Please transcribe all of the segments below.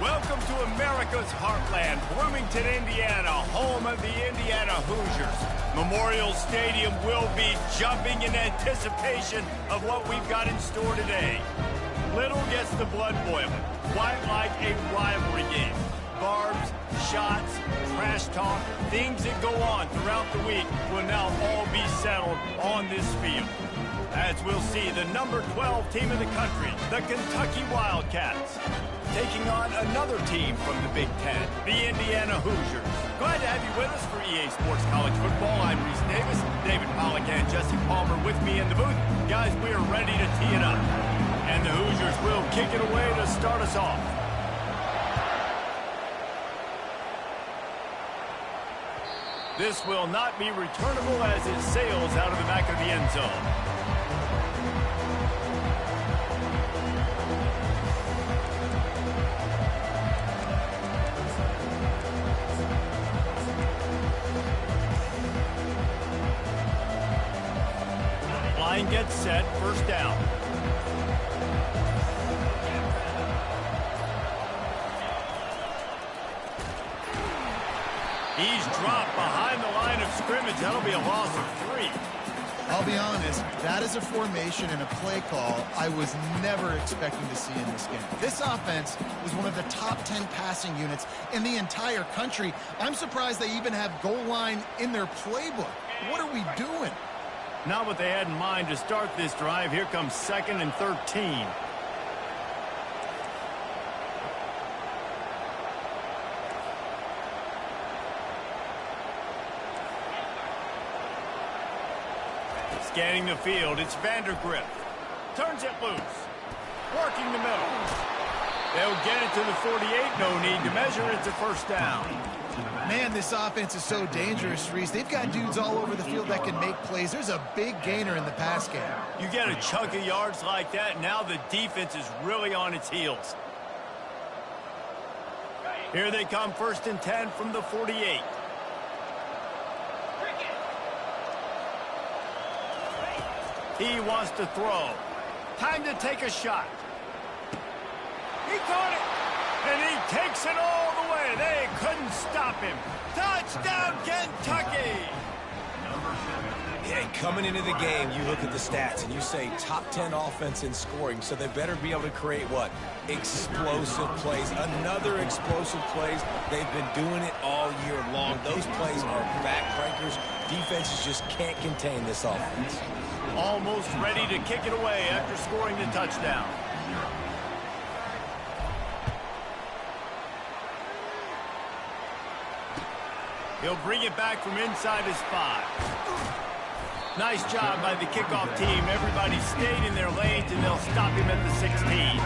Welcome to America's heartland, Bloomington, Indiana, home of the Indiana Hoosiers. Memorial Stadium will be jumping in anticipation of what we've got in store today. Little gets the blood boiling, quite like a rivalry game. Barbs, shots, trash talk, things that go on throughout the week will now all be settled on this field. As we'll see the number 12 team in the country, the Kentucky Wildcats, taking on another team from the Big Ten, the Indiana Hoosiers. Glad to have you with us for EA Sports College Football. I'm Reese Davis, David Pollack and Jesse Palmer with me in the booth. Guys, we are ready to tee it up. And the Hoosiers will kick it away to start us off. This will not be returnable as it sails out of the back of the end zone. Line gets set, first down. He's dropped behind the line of scrimmage. That'll be a loss of 3. I'll be honest, that is a formation and a play call I was never expecting to see in this game. This offense was one of the top 10 passing units in the entire country. I'm surprised they even have goal line in their playbook. What are we doing? Not what they had in mind to start this drive. Here comes 2nd and 13. Scanning the field, it's Vandergrift. Turns it loose. Working the middle. They'll get it to the 48. No need to measure. It's a first down. Man, this offense is so dangerous, Reese. They've got dudes all over the field that can make plays. There's a big gainer in the pass game. You get a chunk of yards like that, now the defense is really on its heels. Here they come, 1st and 10 from the 48. He wants to throw. Time to take a shot. He caught it. And he takes it all the way. They couldn't stop him. Touchdown, Kentucky! Yeah, coming into the game, you look at the stats and you say top 10 offense in scoring, so they better be able to create what? Explosive plays. Another explosive plays. They've been doing it all year long. Those plays are backbreakers. Defenses just can't contain this offense. Almost ready to kick it away after scoring the touchdown. He'll bring it back from inside his 5. Nice job by the kickoff team. Everybody stayed in their lanes, and they'll stop him at the 16.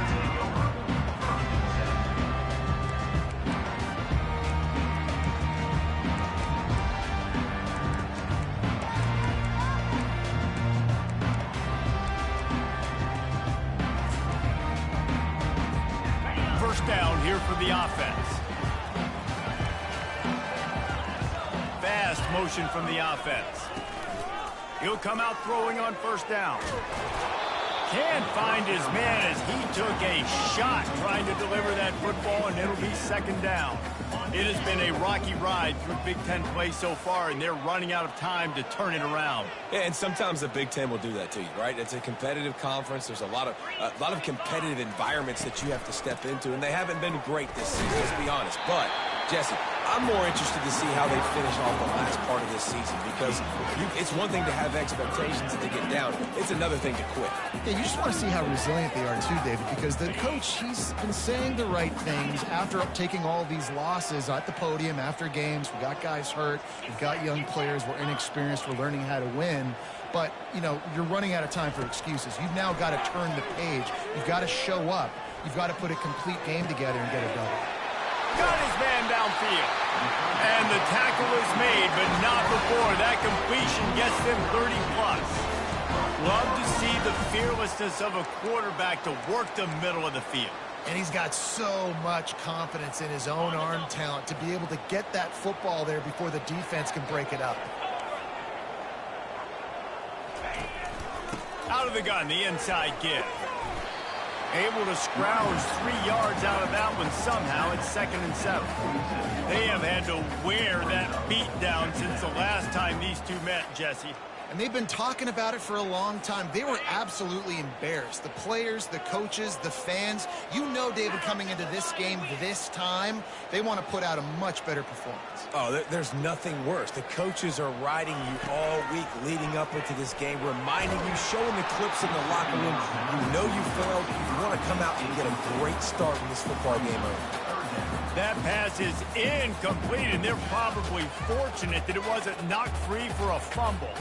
Down here for the offense. Fast motion from the offense. He'll come out throwing on 1st down. Can't find his man as he took a shot trying to deliver that football, and it'll be 2nd down. It has been a rocky ride through Big Ten play so far, and they're running out of time to turn it around. Yeah, and sometimes the Big Ten will do that to you, right? It's a competitive conference. There's a lot of competitive environments that you have to step into, and they haven't been great this season, let's be honest. But, Jesse, I'm more interested to see how they finish off the last part of this season, because it's one thing to have expectations and to get down. It's another thing to quit. Yeah, you just want to see how resilient they are too, David, because the coach, he's been saying the right things after taking all these losses at the podium after games. We got guys hurt. We've got young players. We're inexperienced. We're learning how to win. But, you know, you're running out of time for excuses. You've now got to turn the page. You've got to show up. You've got to put a complete game together and get it done. Got his man downfield. And the tackle is made, but not before that completion gets them 30+. Love to see the fearlessness of a quarterback to work the middle of the field. And he's got so much confidence in his own arm talent to be able to get that football there before the defense can break it up. Out of the gun, the inside give. Able to scrounge 3 yards out of that one somehow. It's 2nd and 7. They have had to wear that beat down since the last time these two met, Jesse. And they've been talking about it for a long time. They were absolutely embarrassed. The players, the coaches, the fans. You know, David, coming into this game this time, they want to put out a much better performance. Oh, there's nothing worse. The coaches are riding you all week leading up into this game, reminding you, showing the clips in the locker room. You know you failed. You want to come out and get a great start in this football game early. That pass is incomplete, and they're probably fortunate that it wasn't knocked free for a fumble.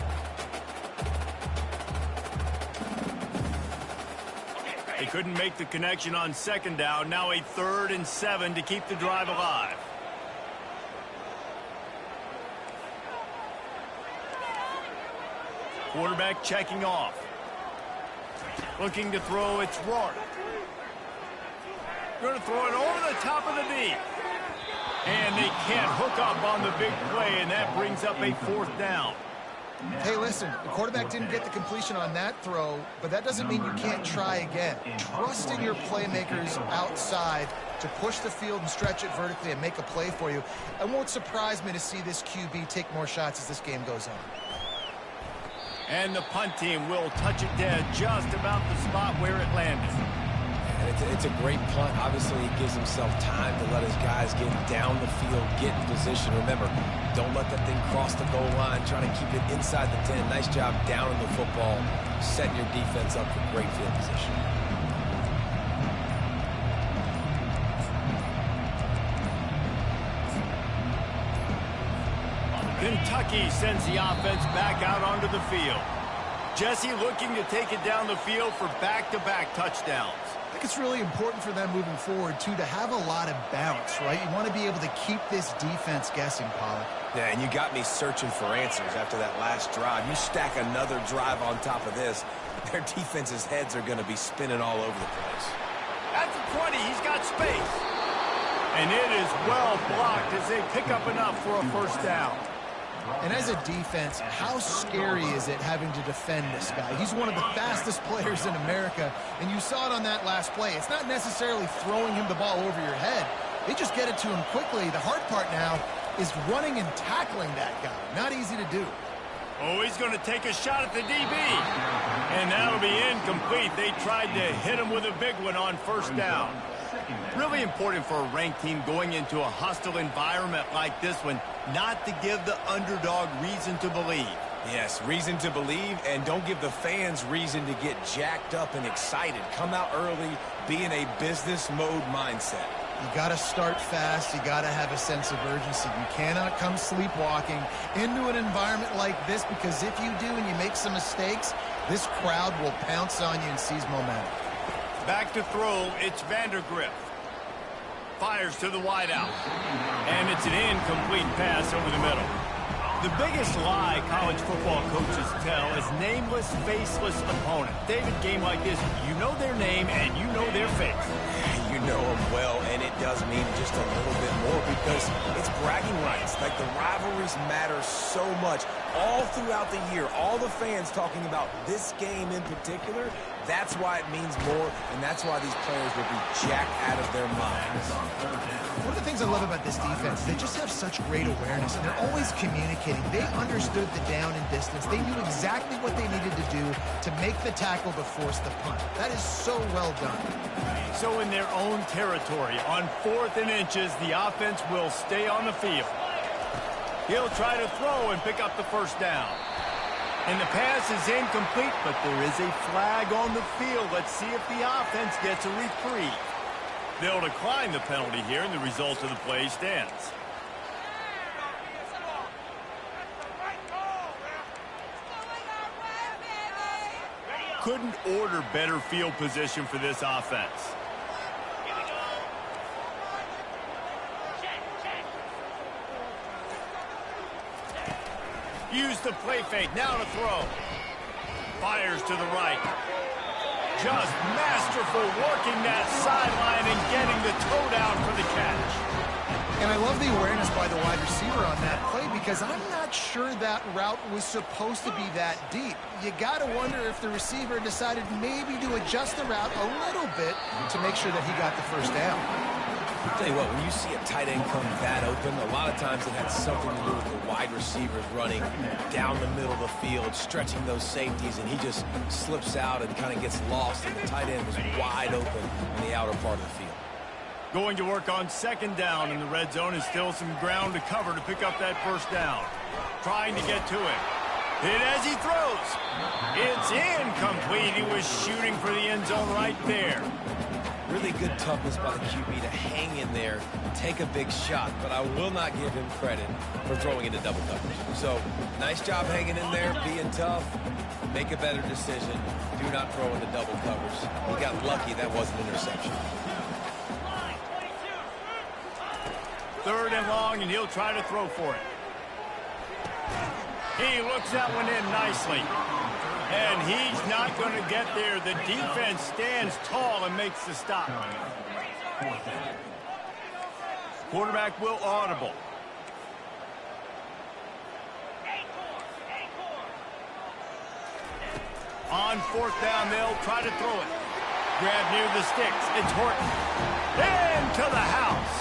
They couldn't make the connection on 2nd down. Now a 3rd and 7 to keep the drive alive. Quarterback checking off. Looking to throw, it's Rourke. Going to throw it over the top of the knee. And they can't hook up on the big play, and that brings up a 4th down. Hey, listen, the quarterback didn't get the completion on that throw, but that doesn't mean you can't try again. Trust in your playmakers outside to push the field and stretch it vertically and make a play for you. It won't surprise me to see this QB take more shots as this game goes on. And the punt team will touch it dead just about the spot where it landed. And it's a great punt. Obviously, he gives himself time to let his guys get down the field, get in position. Remember, don't let that thing cross the goal line. Try to keep it inside the 10. Nice job down in the football, setting your defense up for great field position. Kentucky sends the offense back out onto the field. Jesse looking to take it down the field for back-to-back touchdowns. I think it's really important for them moving forward, too, to have a lot of bounce, right? You want to be able to keep this defense guessing, Pollard. Yeah, and you got me searching for answers after that last drive. You stack another drive on top of this, their defense's heads are going to be spinning all over the place. At the 20, he's got space. And it is well blocked as they pick up enough for a 1st down. And as a defense, how scary is it having to defend this guy? He's one of the fastest players in America, and you saw it on that last play. It's not necessarily throwing him the ball over your head. They just get it to him quickly. The hard part now is running and tackling that guy. Not easy to do. Oh, he's going to take a shot at the DB. And that'll be incomplete. They tried to hit him with a big one on 1st down. Really important for a ranked team going into a hostile environment like this one, not to give the underdog reason to believe. Yes, reason to believe, and don't give the fans reason to get jacked up and excited. Come out early, be in a business mode mindset. You got to start fast. You got to have a sense of urgency. You cannot come sleepwalking into an environment like this, because if you do and you make some mistakes, this crowd will pounce on you and seize momentum. Back to throw, it's Vandergrift. Fires to the wideout. And it's an incomplete pass over the middle. The biggest lie college football coaches tell is nameless, faceless opponent. David, game like this, you know their name and you know their face. You know them well, and it does mean just a little bit more because it's bragging rights. Like, the rivalries matter so much all throughout the year. All the fans talking about this game in particular, that's why it means more, and that's why these players will be jacked out of their minds. One of the things I love about this defense, they just have such great awareness, and they're always communicating. They understood the down and distance. They knew exactly what they needed to do to make the tackle to force the punt. That is so well done. So in their own territory, on 4th and inches, the offense will stay on the field. He'll try to throw and pick up the 1st down. And the pass is incomplete, but there is a flag on the field. Let's see if the offense gets a reprieve. They'll decline the penalty here, and the result of the play stands. Couldn't order better field position for this offense. Use the play fake, now to throw. Fires to the right. Just masterful working that sideline and getting the toe down for the catch. And I love the awareness by the wide receiver on that play because I'm not sure that route was supposed to be that deep. You got to wonder if the receiver decided maybe to adjust the route a little bit to make sure that he got the first down. I'll tell you what, when you see a tight end come that open, a lot of times it had something to do with the wide receivers running down the middle of the field, stretching those safeties, and he just slips out and kind of gets lost, and the tight end was wide open in the outer part of the field. Going to work on second down in the red zone, and still some ground to cover to pick up that first down. Trying to get to it. Hit as he throws. It's incomplete. He was shooting for the end zone right there. Really good toughness by the QB to hang in there, take a big shot, but I will not give him credit for throwing into double coverage. So, nice job hanging in there, being tough, make a better decision, do not throw into double coverage. He got lucky that wasn't an interception. Third and long, and he'll try to throw for it. He looks that one in nicely. And he's not going to get there. The defense stands tall and makes the stop. Quarterback will audible. On fourth down, they'll try to throw it. Grab near the sticks. It's Horton. Into the house.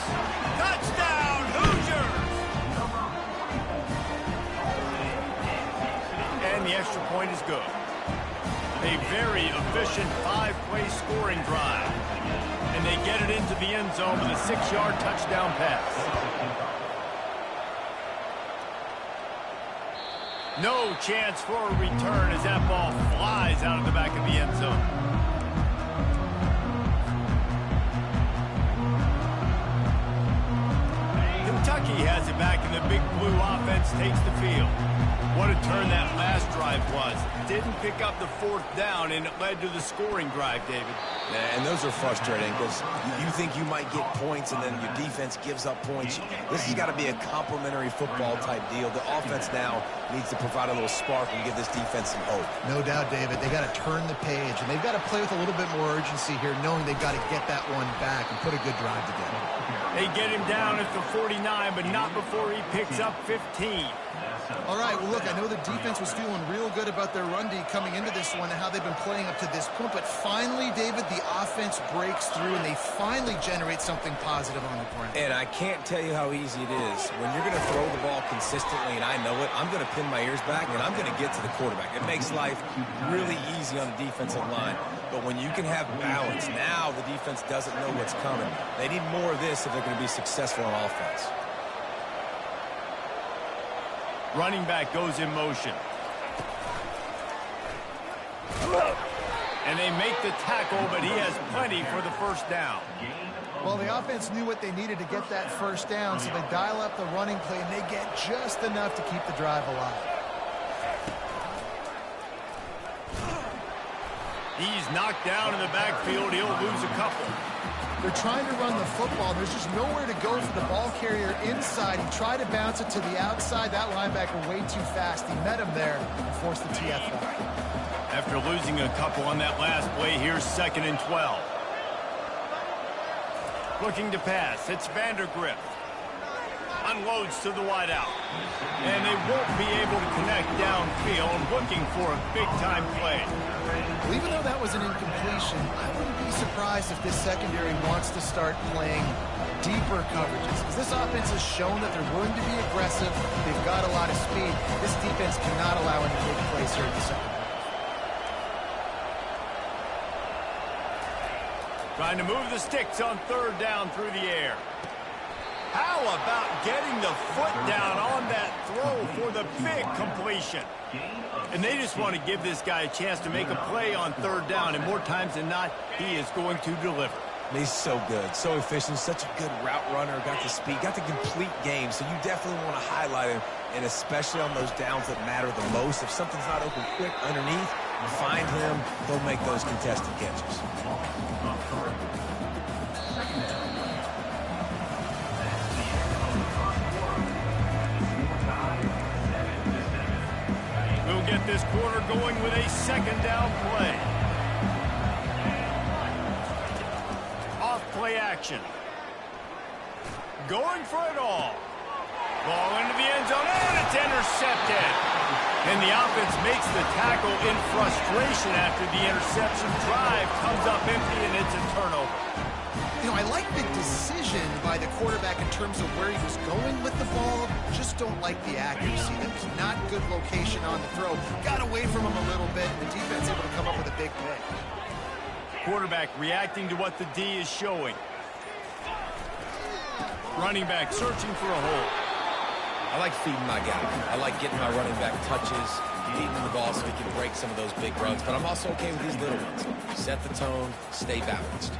Touchdown, Hoosiers! And the extra point is good. A very efficient 5-play scoring drive. And they get it into the end zone with a 6-yard touchdown pass. No chance for a return as that ball flies out of the back of the end zone. Kentucky has it back, and the big blue offense takes the field. What a turn that last drive was. Didn't pick up the fourth down, and it led to the scoring drive, David. Yeah, and those are frustrating because you think you might get points, and then your defense gives up points. This has got to be a complementary football type deal. The offense now needs to provide a little spark and give this defense some hope. No doubt, David. They got to turn the page, and they've got to play with a little bit more urgency here, knowing they've got to get that one back and put a good drive together. They get him down at the 49, but not before he picks up 15. All right, well, look, I know the defense was feeling real good about their run D coming into this one and how they've been playing up to this point, but finally, David, the offense breaks through and they finally generate something positive on the ground. And I can't tell you how easy it is. When you're going to throw the ball consistently, and I know it, I'm going to pin my ears back, and I'm going to get to the quarterback. It makes life really easy on the defensive line. But when you can have balance, now the defense doesn't know what's coming. They need more of this if they're going to be successful on offense. Running back goes in motion. And they make the tackle, but he has plenty for the first down. Well, the offense knew what they needed to get that first down, so they dial up the running play, and they get just enough to keep the drive alive. He's knocked down in the backfield. He'll lose a couple. They're trying to run the football. There's just nowhere to go for the ball carrier inside. He tried to bounce it to the outside. That linebacker way too fast. He met him there and forced the TFL. After losing a couple on that last play, here's 2nd and 12. Looking to pass. It's Vandergrift. Unloads to the wideout. And they won't be able to connect downfield, looking for a big-time play. Well, even though that was an incompletion, I wouldn't be surprised if this secondary wants to start playing deeper coverages. As this offense has shown that they're willing to be aggressive, they've got a lot of speed. This defense cannot allow any big plays here in the second half. Trying to move the sticks on 3rd down through the air. How about getting the foot down on that throw for the big completion? And they just want to give this guy a chance to make a play on 3rd down, and more times than not, he is going to deliver. He's so good, so efficient, such a good route runner, got the speed, got the complete game, so you definitely want to highlight him, and especially on those downs that matter the most. If something's not open quick underneath, find him, he'll make those contested catches. We'll get this quarter going with a 2nd down play. Off play action. going for it all. Ball into the end zone, and it's intercepted. And the offense makes the tackle in frustration after the interception. Drive comes up empty, and it's a turnover. You know, I like the decision by the quarterback in terms of where he was going with the ball. Just don't like the accuracy. That was not good location on the throw. Got away from him a little bit, and the defense able to come up with a big pick. Quarterback reacting to what the D is showing. Running back searching for a hole. I like feeding my guy. I like getting my running back touches, feeding him the ball so he can break some of those big runs. But I'm also okay with these little ones. Set the tone, stay balanced.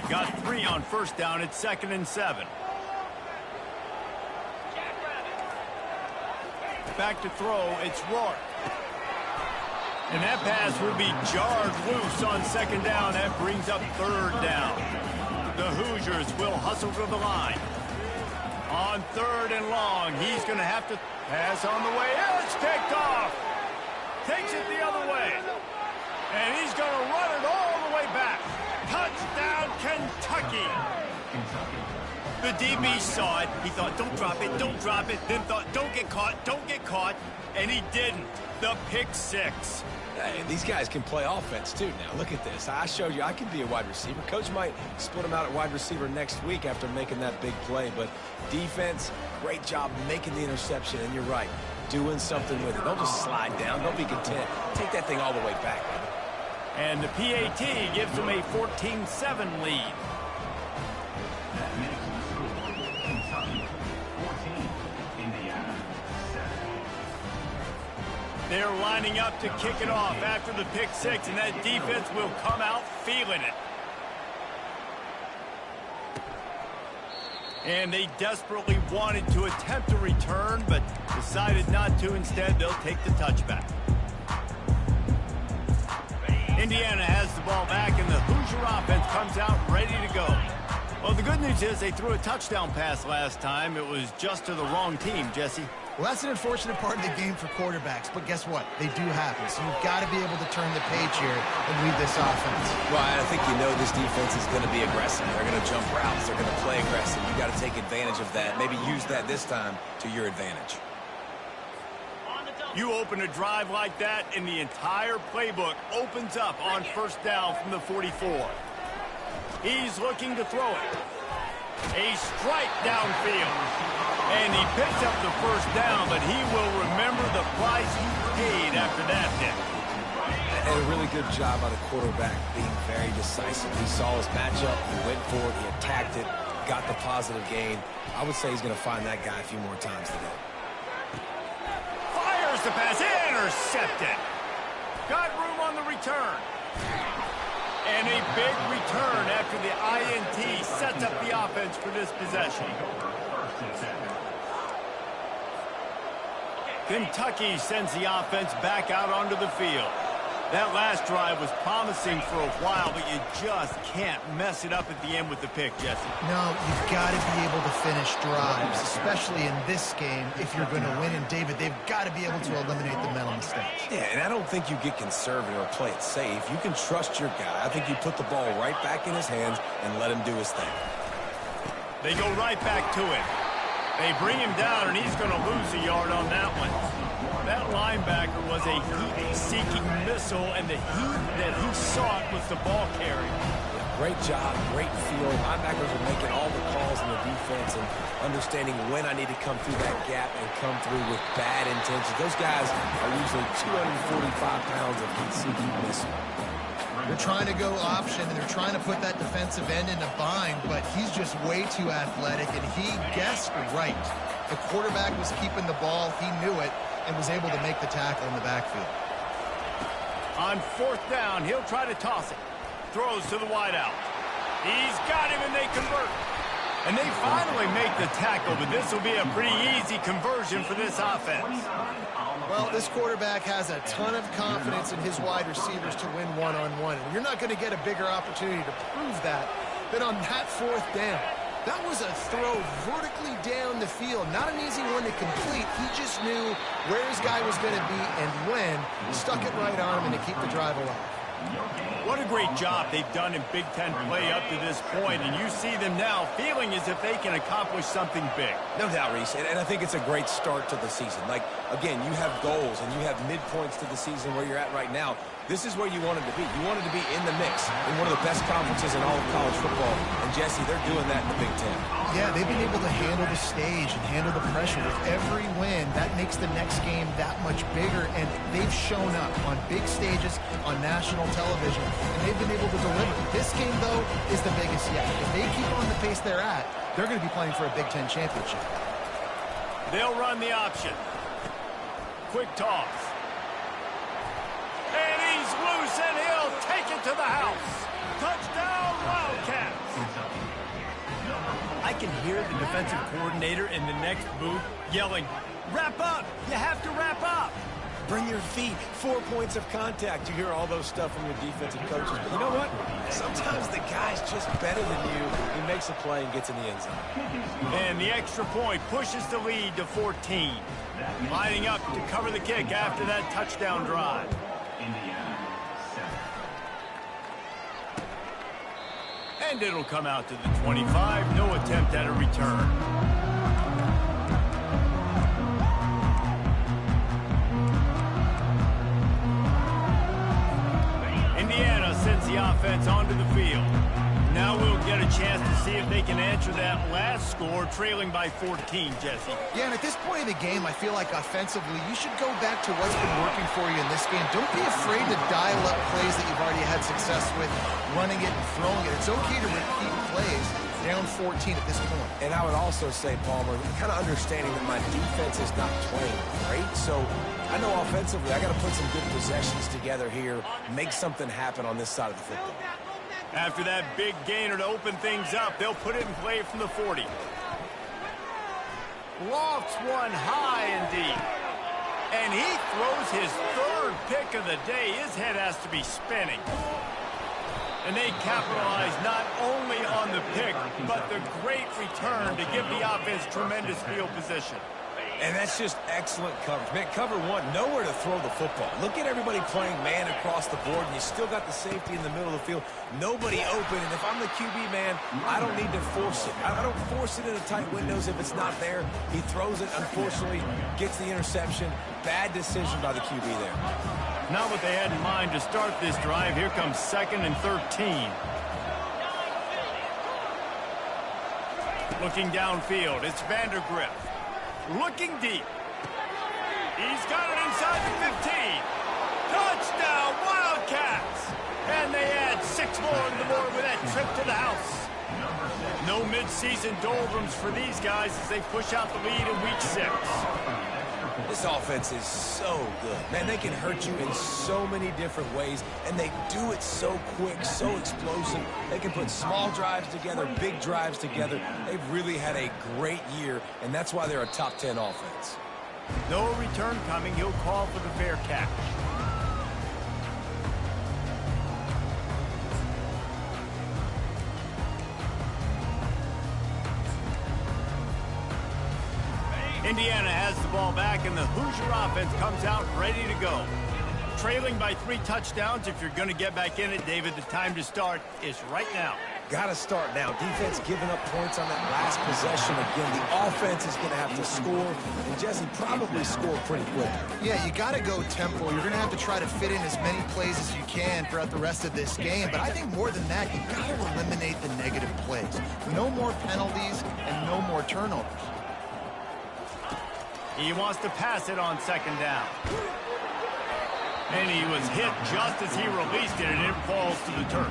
Got 3 on first down. It's 2nd and 7. Back to throw. It's Rourke. And that pass will be jarred loose on 2nd down. That brings up 3rd down. The Hoosiers will hustle to the line. On 3rd and long, he's going to have to pass on the way. It's picked off. Takes it the other way. And he's going to run it all the way back. Touchdown, Kentucky. The DB saw it. He thought, don't drop it, don't drop it. Then thought, don't get caught, don't get caught. And he didn't. The pick 6. Hey, these guys can play offense, too, now. Look at this. I showed you I can be a wide receiver. Coach might split him out at wide receiver next week after making that big play. But defense, great job making the interception. And you're right, doing something with it. Don't just slide down. Don't be content. Take that thing all the way back, man. And the PAT gives them a 14-7 lead. They're lining up to kick it off after the pick 6, and that defense will come out feeling it. And they desperately wanted to attempt a return, but decided not to. Instead, they'll take the touchback. Indiana has the ball back, and the Hoosier offense comes out ready to go. Well, the good news is they threw a touchdown pass last time. It was just to the wrong team, Jesse. Well, that's an unfortunate part of the game for quarterbacks, but guess what? They do happen, so you've got to be able to turn the page here and lead this offense. Well, I think you know this defense is going to be aggressive. They're going to jump routes. They're going to play aggressive. You got to take advantage of that. Maybe use that this time to your advantage. You open a drive like that, and the entire playbook opens up on first down from the 44. He's looking to throw it. A strike downfield. And he picks up the first down, but he will remember the price he paid after that hit. And a really good job by the quarterback being very decisive. He saw his matchup, he went for it, he attacked it, got the positive gain. I would say he's going to find that guy a few more times today. Fires the pass, intercepted. Got room on the return. And a big return after the INT sets up the offense for this possession. Kentucky sends the offense back out onto the field. That last drive was promising for a while, but you just can't mess it up at the end with the pick, Jesse. No, you've got to be able to finish drives, especially in this game. If you're going to win, and David, they've got to be able to eliminate the mental mistakes. Yeah, and I don't think you get conservative or play it safe. You can trust your guy. I think you put the ball right back in his hands and let him do his thing. They go right back to it. They bring him down, and he's going to lose a yard on that one. That linebacker was a heat-seeking missile, and the heat that he sought was the ball carrier. Yeah, great job, great feel. Linebackers are making all the calls in the defense and understanding when I need to come through that gap and come through with bad intentions. Those guys are usually 245 pounds of heat-seeking missile. They're trying to go option, and they're trying to put that defensive end in a bind, but he's just way too athletic, and he guessed right. The quarterback was keeping the ball. He knew it and was able to make the tackle in the backfield. On fourth down, he'll try to toss it. Throws to the wideout. He's got him, and they convert. And they finally make the tackle, but this will be a pretty easy conversion for this offense. Well, this quarterback has a ton of confidence in his wide receivers to win one-on-one. And you're not going to get a bigger opportunity to prove that than on that fourth down. That was a throw vertically down the field. Not an easy one to complete. He just knew where his guy was going to be and when. Stuck it right on him and to keep the drive alive. What a great job they've done in Big Ten play up to this point, and you see them now feeling as if they can accomplish something big. No doubt, Reese, and I think it's a great start to the season. Like, again, you have goals and you have midpoints to the season where you're at right now. This is where you wanted to be. You wanted to be in the mix in one of the best conferences in all of college football. And, Jesse, they're doing that in the Big Ten. Yeah, they've been able to handle the stage and handle the pressure. With every win, that makes the next game that much bigger. And they've shown up on big stages, on national television, and they've been able to deliver. This game, though, is the biggest yet. If they keep on the pace they're at, they're going to be playing for a Big Ten championship. They'll run the option. Quick toss. And he's loose, and he'll take it to the house. Touchdown, Wildcats. I can hear the defensive coordinator in the next booth yelling, "Wrap up! You have to wrap up!" Bring your feet. 4 points of contact. You hear all those stuff from your defensive coaches. But you know what? Sometimes the guy's just better than you. He makes a play and gets in the end zone. And the extra point pushes the lead to 14. Lining up to cover the kick after that touchdown drive. And it'll come out to the 25. No attempt at a return. Indiana sends the offense onto the field. Now we'll get a chance to see if they can answer that last score, trailing by 14, Jesse. Yeah, and at this point in the game, I feel like offensively, you should go back to what's been working for you in this game. Don't be afraid to dial up plays that you've already had success with, running it and throwing it. It's okay to repeat plays down 14 at this point. And I would also say, Palmer, kind of understanding that my defense is not playing great, so I know offensively I got to put some good possessions together here, make something happen on this side of the football. After that big gainer to open things up, they'll put it in play from the 40. Lofts one high and deep. And he throws his third pick of the day. His head has to be spinning. And they capitalize not only on the pick, but the great return to give the offense tremendous field position. And that's just excellent coverage. Man, cover one, nowhere to throw the football. Look at everybody playing man across the board, and you still got the safety in the middle of the field. Nobody open, and if I'm the QB, man, I don't need to force it. I don't force it into tight windows if it's not there. He throws it, unfortunately, gets the interception. Bad decision by the QB there. Not what they had in mind to start this drive. Here comes 2nd and 13. Looking downfield, it's Vandergrift. Looking deep. He's got it inside the 15. Touchdown, Wildcats! And they add 6 more to the board with that trip to the house. No midseason doldrums for these guys as they push out the lead in week 6. This offense is so good. Man, they can hurt you in so many different ways, and they do it so quick, so explosive. They can put small drives together, big drives together. They've really had a great year, and that's why they're a top 10 offense. No return coming. He'll call for the fair catch. Indiana has the ball back, and the Hoosier offense comes out ready to go. Trailing by 3 touchdowns. If you're going to get back in it, David, the time to start is right now. Got to start now. Defense giving up points on that last possession. Again, the offense is going to have to score, and Jesse probably score pretty quick. Yeah, you got to go tempo. You're going to have to try to fit in as many plays as you can throughout the rest of this game. But I think more than that, you got to eliminate the negative plays. No more penalties and no more turnovers. He wants to pass it on 2nd down. And he was hit just as he released it, and it falls to the turf.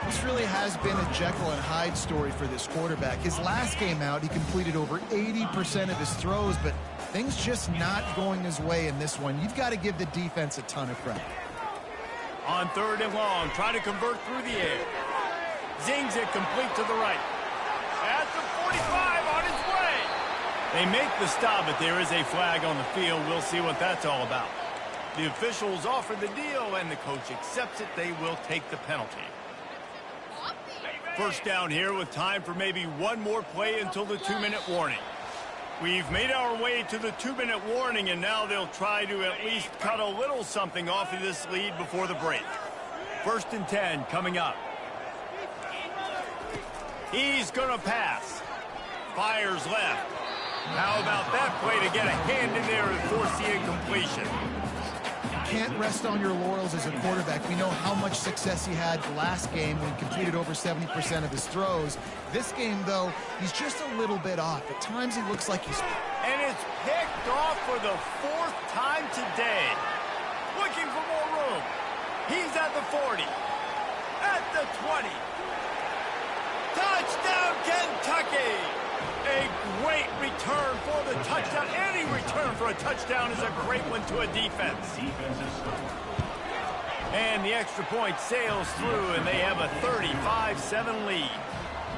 This really has been a Jekyll and Hyde story for this quarterback. His last game out, he completed over 80% of his throws, but things just not going his way in this one. You've got to give the defense a ton of credit. On 3rd and long, trying to convert through the air. Zings it complete to the right. At the 45, on his way. They make the stop, but there is a flag on the field. We'll see what that's all about. The officials offer the deal, and the coach accepts it. They will take the penalty. 1st down here with time for maybe one more play until the 2-minute warning. We've made our way to the 2-minute warning, and now they'll try to at least cut a little something off of this lead before the break. First and 10 coming up. He's going to pass. Fires left. How about that play to get a hand in there and force the incompletion? Can't rest on your laurels as a quarterback. We know how much success he had last game when he completed over 70% of his throws. This game, though, he's just a little bit off. At times, he looks like he's... And it's picked off for the 4th time today. Looking for more room. He's at the 40. At the 20. Touchdown, Kentucky! A great return for the touchdown. Any return for a touchdown is a great one to a defense. And the extra point sails through, and they have a 35-7 lead.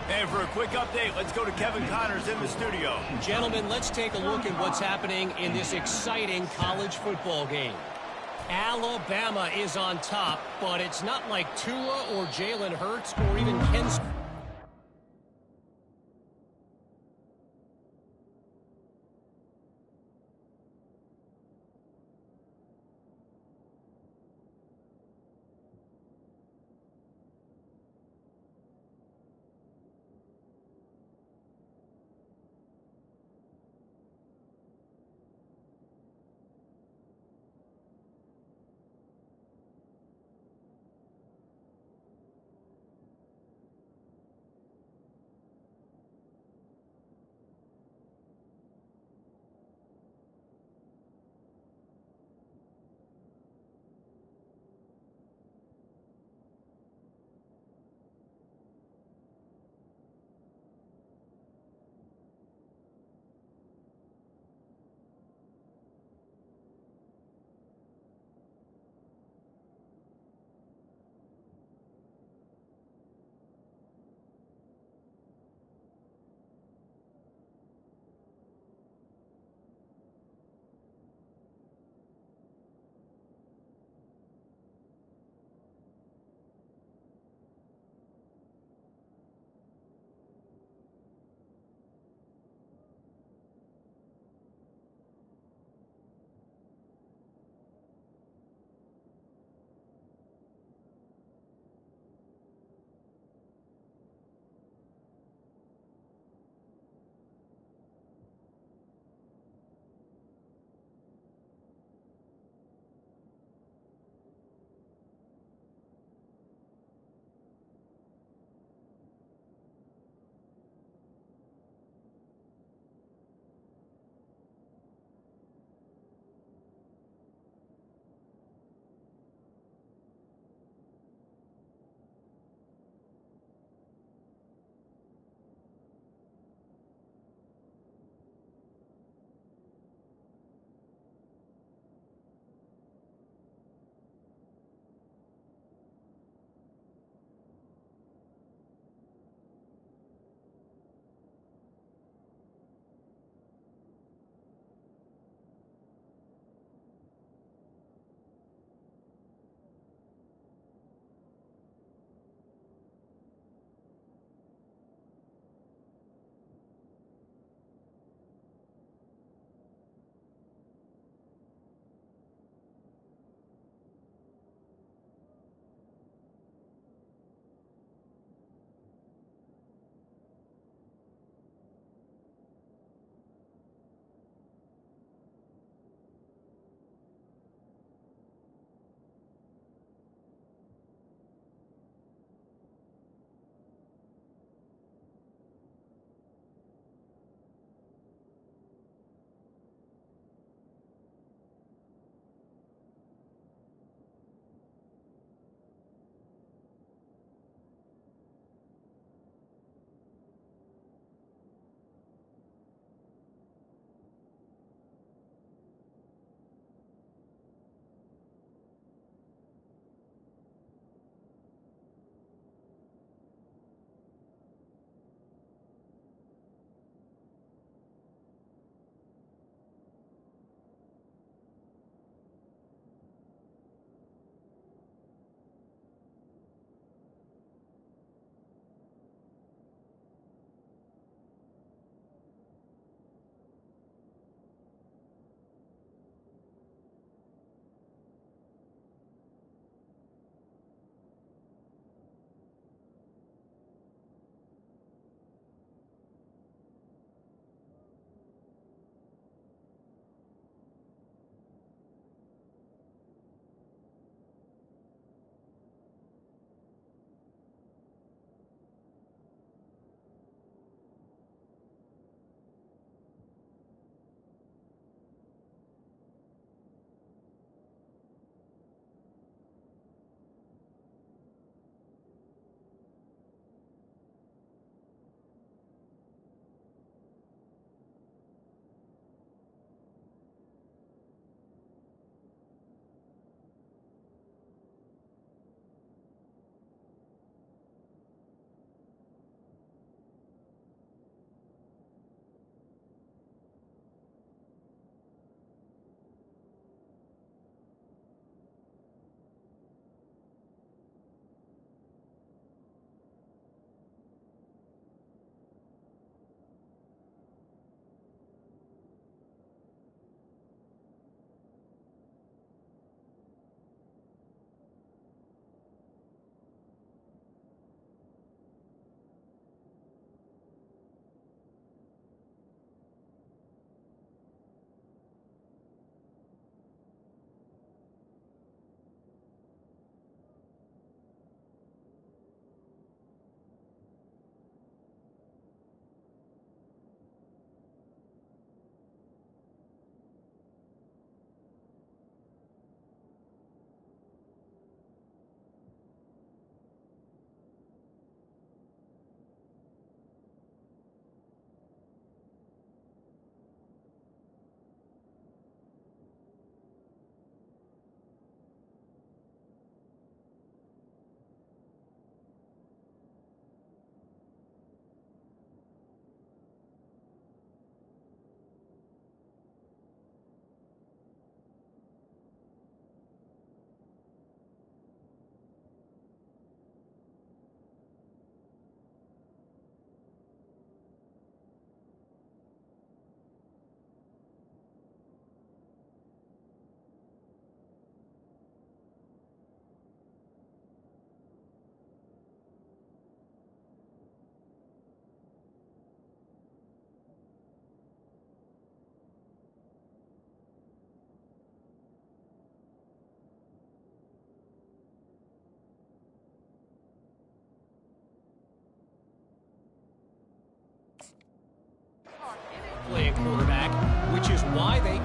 And for a quick update, let's go to Kevin Connors in the studio. Gentlemen, let's take a look at what's happening in this exciting college football game. Alabama is on top, but it's not like Tua or Jalen Hurts or even Ken...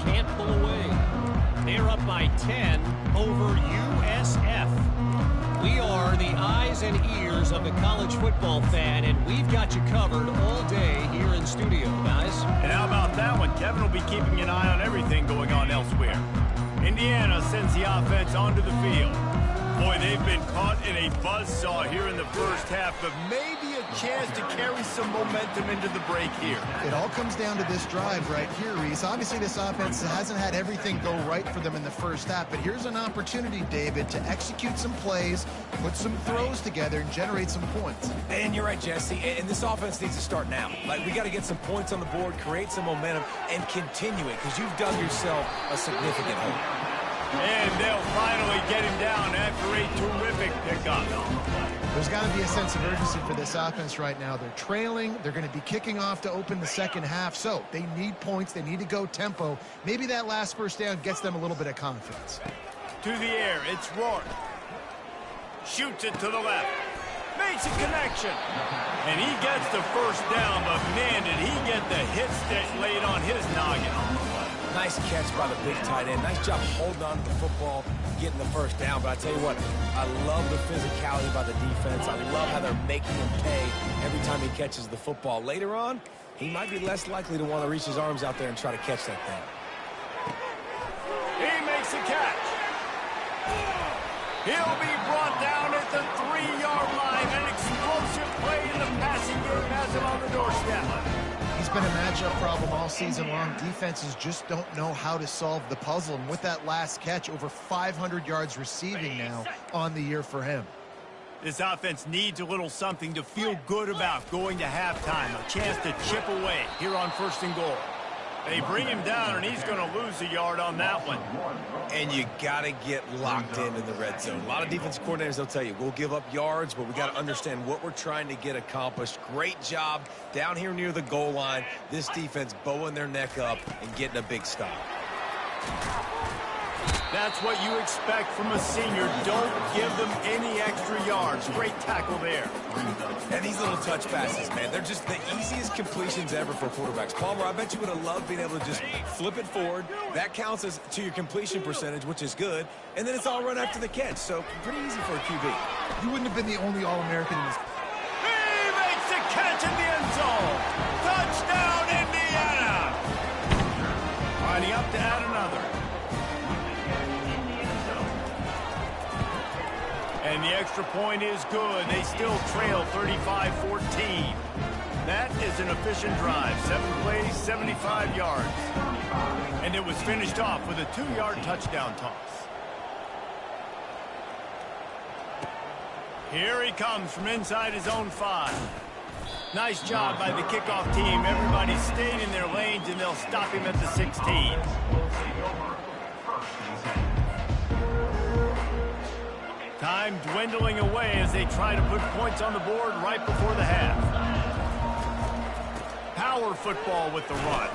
can't pull away. They're up by 10 over USF. We are the eyes and ears of the college football fan, and we've got you covered all day here in studio, guys. And how about that one? Kevin will be keeping an eye on everything going on elsewhere. Indiana sends the offense onto the field. Boy, they've been caught in a buzzsaw here in the first half, but maybe a chance to carry some momentum into the break here. It all comes down to this drive right here, Reese. Obviously, this offense hasn't had everything go right for them in the first half, but here's an opportunity, David, to execute some plays, put some throws together, and generate some points. And you're right, Jesse, and this offense needs to start now. Like, we got to get some points on the board, create some momentum, and continue it, because you've dug yourself a significant hole. And they'll finally get him down after a terrific pickup. There's got to be a sense of urgency for this offense right now. They're trailing. They're going to be kicking off to open the second half. So they need points. They need to go tempo. Maybe that last first down gets them a little bit of confidence. To the air, it's Rourke. Shoots it to the left. Makes a connection. And he gets the first down, but man, did he get the hit stick laid on his noggin. Nice catch by the big tight end. Nice job holding on to the football, getting the first down. But I tell you what, I love the physicality by the defense. I love how they're making him pay every time he catches the football. Later on, he might be less likely to want to reach his arms out there and try to catch that thing. He makes a catch. He'll be brought down at the 3-yard line. An explosive play in the passing game has him on the doorstep. He's been a matchup problem all season long. Defenses just don't know how to solve the puzzle. And with that last catch, over 500 yards receiving now on the year for him. This offense needs a little something to feel good about going to halftime. A chance to chip away here on 1st and goal. They bring him down, and he's going to lose a yard on that one. And you got to get locked into the red zone. A lot of defensive coordinators, they'll tell you, we'll give up yards, but we got to understand what we're trying to get accomplished. Great job down here near the goal line. This defense bowing their neck up and getting a big stop. That's what you expect from a senior. Don't give them any extra yards. Great tackle there. And these little touch passes, man, they're just the easiest completions ever for quarterbacks. Palmer, I bet you would have loved being able to just flip it forward. That counts as to your completion percentage, which is good. And then it's all run after the catch, so pretty easy for a QB. You wouldn't have been the only All-American in this. He makes the catch in the end zone. Touchdown, Indiana. Lining up to add another. And the extra point is good. They still trail 35-14. That is an efficient drive. 7 plays, 75 yards. And it was finished off with a 2-yard touchdown toss. Here he comes from inside his own 5. Nice job by the kickoff team. Everybody stayed in their lanes, and they'll stop him at the 16. Time dwindling away as they try to put points on the board right before the half. Power football with the run.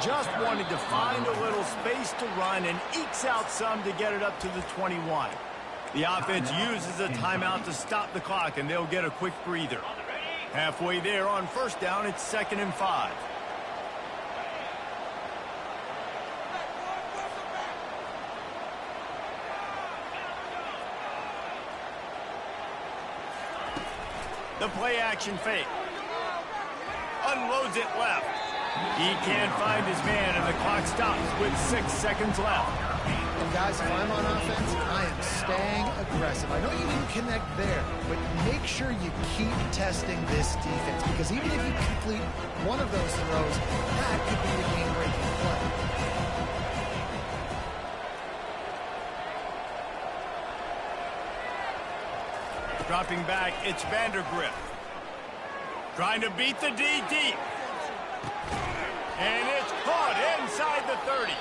Just wanted to find a little space to run and ekes out some to get it up to the 21. The offense uses a timeout to stop the clock, and they'll get a quick breather. Halfway there on 1st down, it's 2nd and 5. The play-action fake. Unloads it left. He can't find his man, and the clock stops with 6 seconds left. And guys, if I'm on offense, I am staying aggressive. I know you didn't connect there, but make sure you keep testing this defense, because even if you complete one of those throws, that could be the game-breaking play. Dropping back, it's Vandergrift. Trying to beat the D deep. And it's caught inside the 30.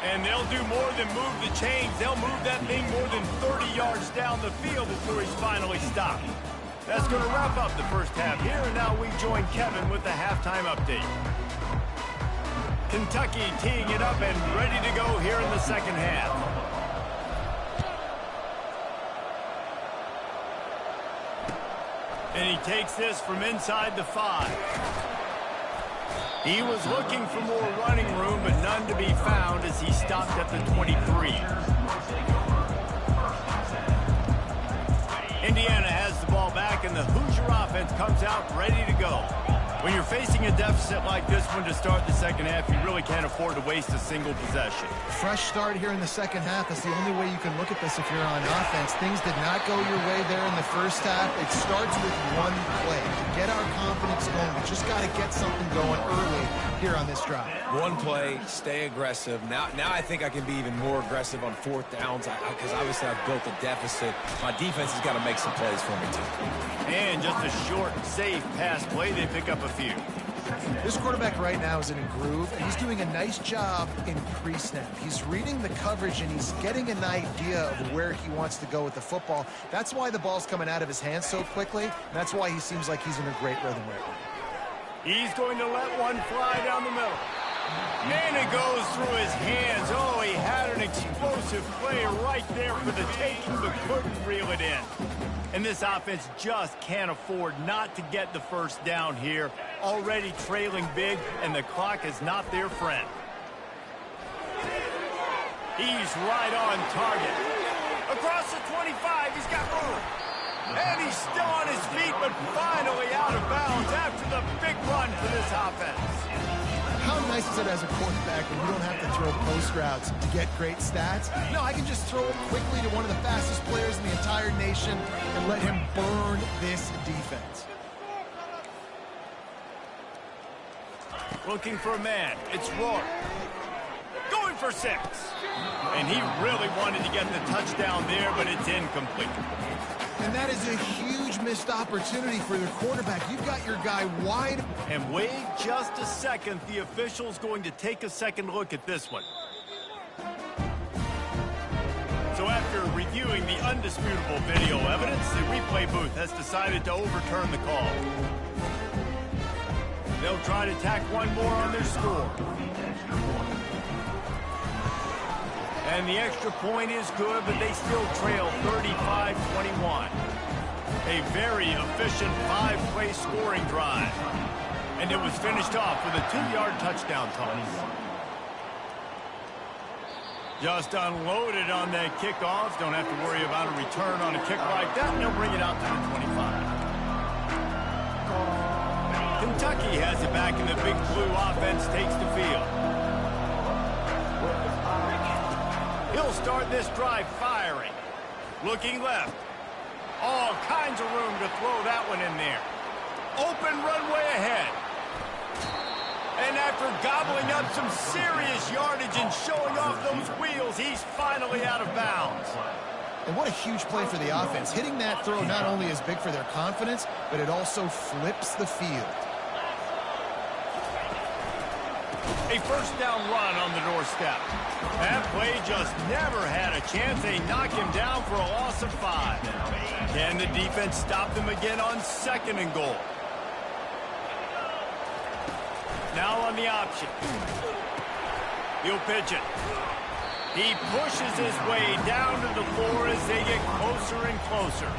And they'll do more than move the chains. They'll move that thing more than 30 yards down the field before he's finally stopped. That's going to wrap up the first half here, and now we join Kevin with the halftime update. Kentucky teeing it up and ready to go here in the second half. And he takes this from inside the 5. He was looking for more running room, but none to be found as he stopped at the 23. Indiana has the ball back, and the Hoosier offense comes out ready to go. When you're facing a deficit like this one to start the second half, you really can't afford to waste a single possession. Fresh start here in the second half. That's the only way you can look at this if you're on offense. Things did not go your way there in the first half. It starts with one play. To get our confidence going, we just got to get something going early here on this drive. One play, stay aggressive. Now I think I can be even more aggressive on fourth downs because obviously I've built a deficit. My defense has got to make some plays for me, too. And just a short, safe pass play. They pick up a few. This quarterback right now is in a groove, and he's doing a nice job in pre-snap. He's reading the coverage, and he's getting an idea of where he wants to go with the football. That's why the ball's coming out of his hands so quickly, and that's why he seems like he's in a great rhythm right now. He's going to let one fly down the middle. And it goes through his hands. Oh, he had an explosive play right there for the taking, but couldn't reel it in. And this offense just can't afford not to get the first down here. Already trailing big, and the clock is not their friend. He's right on target. Across the 25, he's got room. And he's still on his feet, but finally out of bounds after the big run for this offense. How nice is it as a quarterback when you don't have to throw post routes to get great stats? No, I can just throw it quickly to one of the fastest players in the entire nation and let him burn this defense. Looking for a man. It's Rourke. Going for 6. And he really wanted to get the touchdown there, but it's incomplete. And that is a huge missed opportunity for their quarterback. You've got your guy wide. And wait just a second. The official's going to take a second look at this one. So after reviewing the undisputable video evidence, the replay booth has decided to overturn the call. They'll try to tack one more on their score. And the extra point is good, but they still trail 35-21. A very efficient 5-play scoring drive. And it was finished off with a 2-yard touchdown toss. Just unloaded on that kickoff. Don't have to worry about a return on a kick like that. And they'll bring it out to the 25. Kentucky has it back, and the Big Blue offense takes the field. He'll start this drive firing. Looking left. All kinds of room to throw that one in there. Open runway ahead. And after gobbling up some serious yardage and showing off those wheels, he's finally out of bounds. And what a huge play for the offense. Hitting that throw not only is big for their confidence, but it also flips the field. A first down run on the doorstep. That play just never had a chance. They knock him down for a loss of 5. Can the defense stop them again on 2nd and goal? Now on the option. He'll pitch it. He pushes his way down to the floor as they get closer and closer.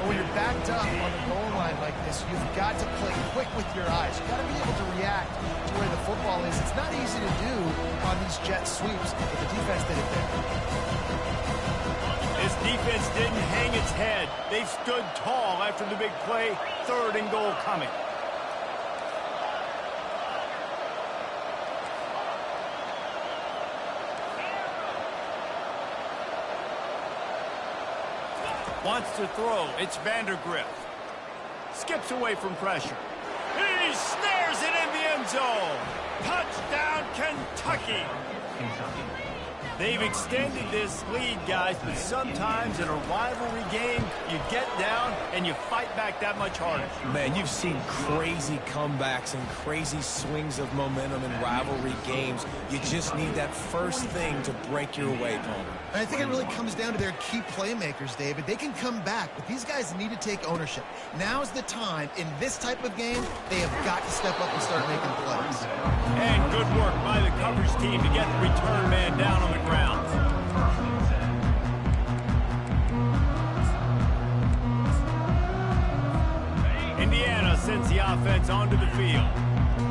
When you're backed up on the goal line like this, you've got to play quick with your eyes. You've got to be able to react to where the football is. It's not easy to do on these jet sweeps, but the defense did it there. This defense didn't hang its head. They've stood tall after the big play. 3rd and goal coming. Wants to throw. It's Vandergrift. Skips away from pressure. He snares it in the end zone. Touchdown, Kentucky. They've extended this lead, guys, but sometimes in a rivalry game, you get down and you fight back that much harder. Man, you've seen crazy comebacks and crazy swings of momentum in rivalry games. You just need that first thing to break your way, Palmer. And I think it really comes down to their key playmakers, David. They can come back, but these guys need to take ownership. Now's the time. In this type of game, they have got to step up and start making plays. And good work by the coverage team to get the return man down on the ground. Indiana sends the offense onto the field.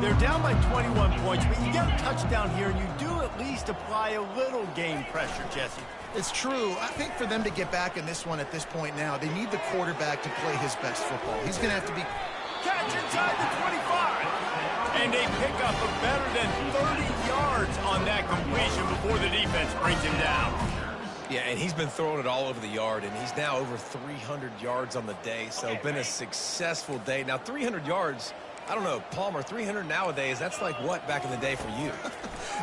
They're down by 21 points, but you get a touchdown here, and you do at least apply a little game pressure, Jesse. It's true. I think for them to get back in this one at this point now, they need the quarterback to play his best football. He's going to have to be... Catch inside the 25. And they pick up a better than 30 yards on that completion before the defense brings him down. Yeah, and he's been throwing it all over the yard, and he's now over 300 yards on the day, so been a successful day. Now, 300 yards, I don't know, Palmer, 300 nowadays, that's like what back in the day for you?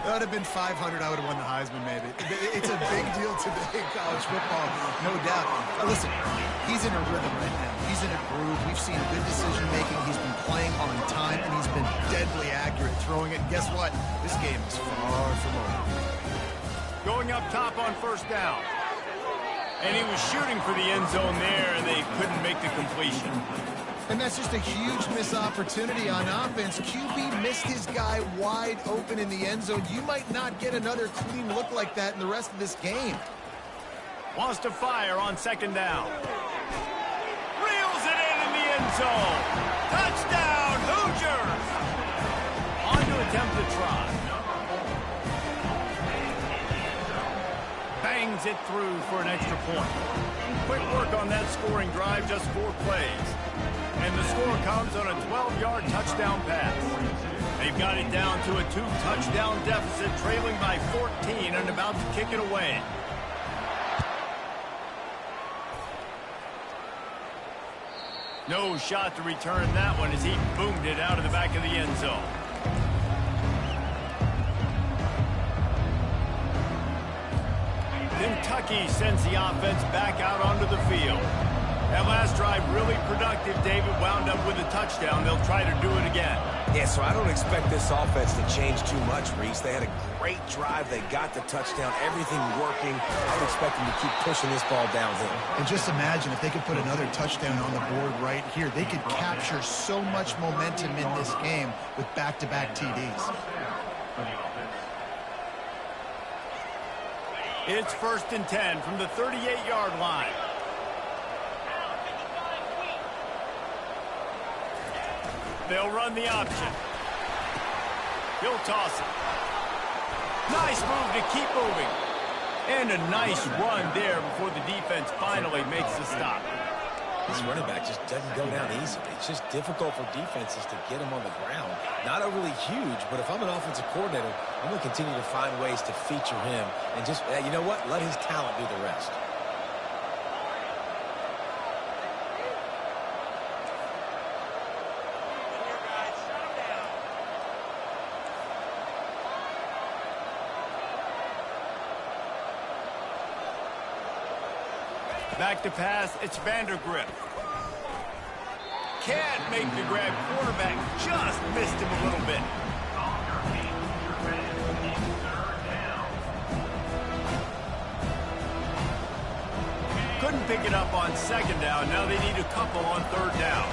That would have been 500. I would have won the Heisman, maybe. It's a big deal today in college football, no doubt. Now, listen, he's in a rhythm right now. He's in a groove. We've seen good decision-making. He's been playing on time, and he's been deadly accurate throwing it. And guess what? This game is far from over. Going up top on first down. And he was shooting for the end zone there, and they couldn't make the completion. And that's just a huge missed opportunity on offense. QB missed his guy wide open in the end zone. You might not get another clean look like that in the rest of this game. Wants to fire on second down. Reels it in the end zone. Touchdown, Hoosiers! On to attempt to try. Bangs it through for an extra point. Quick work on that scoring drive, just 4 plays. And the score comes on a 12-yard touchdown pass. They've got it down to a 2-touchdown deficit, trailing by 14 and about to kick it away. No shot to return that one as he boomed it out of the back of the end zone. Kentucky sends the offense back out onto the field. That last drive really productive. David wound up with a touchdown. They'll try to do it again. Yeah, so I don't expect this offense to change too much, Reese. They had a great drive. They got the touchdown. Everything working. I would expect them to keep pushing this ball downhill. And just imagine if they could put another touchdown on the board right here. They could capture so much momentum in this game with back-to-back TDs. It's 1st and 10 from the 38-yard line. They'll run the option. He'll toss it. Nice move to keep moving. And a nice run there before the defense finally makes the stop. This running back just doesn't go down easily. It's just difficult for defenses to get him on the ground. Not overly huge, but if I'm an offensive coordinator, I'm going to continue to find ways to feature him and just, you know what, let his talent do the rest. Back to pass, it's Vandergrift. Can't make the grab. Quarterback just missed him a little bit. Couldn't pick it up on second down. Now they need a couple on third down.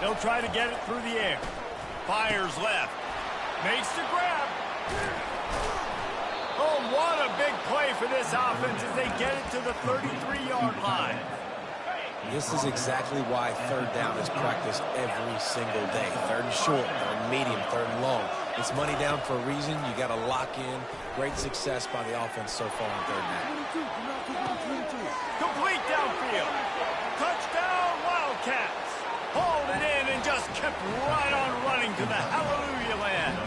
They'll try to get it through the air. Fires left. Makes the grab. Oh, what a big play for this offense as they get it to the 33-yard line. This is exactly why third down is practiced every single day. Third and short, third and medium, third and long. It's money down for a reason. You got to lock in. Great success by the offense so far on third down. Complete downfield. Touchdown, Wildcats. Hauled it in and just kept right on running to the hallelujah land.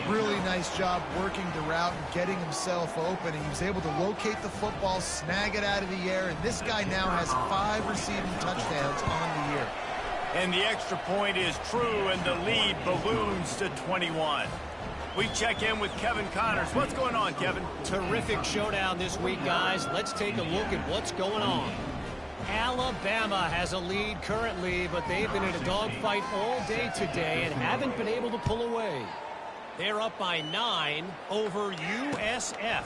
Really nice job working the route and getting himself open. And he was able to locate the football, snag it out of the air, and this guy now has 5 receiving touchdowns on the year. And the extra point is true, and the lead balloons to 21. We check in with Kevin Connors. What's going on, Kevin? Terrific showdown this week, guys. Let's take a look at what's going on. Alabama has a lead currently, but they've been in a dogfight all day today and haven't been able to pull away. They're up by 9 over USF.